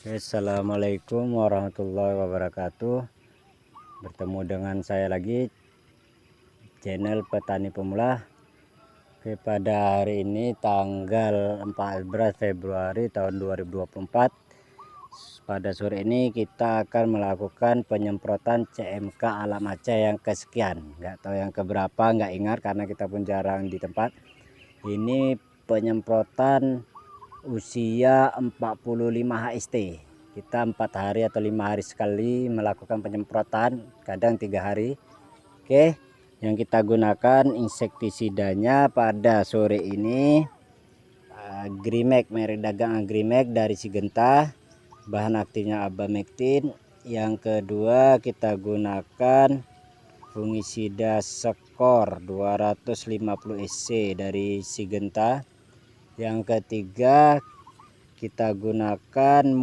Assalamualaikum warahmatullahi wabarakatuh. Bertemu dengan saya lagi, channel Petani Pemula. Pada hari ini tanggal 14 Februari tahun 2024, pada sore ini kita akan melakukan penyemprotan CMK alam Aceh yang kesekian. Nggak tahu yang keberapa, nggak ingat karena kita pun jarang di tempat. Ini penyemprotan usia 45 HST. Kita 4 hari atau 5 hari sekali melakukan penyemprotan, kadang 3 hari. Oke, yang kita gunakan insektisidanya pada sore ini Agrimek, merek dagang Agrimek dari Sigenta, bahan aktifnya Abamectin. Yang kedua kita gunakan fungisida Skor 250 SC dari Sigenta. Yang ketiga kita gunakan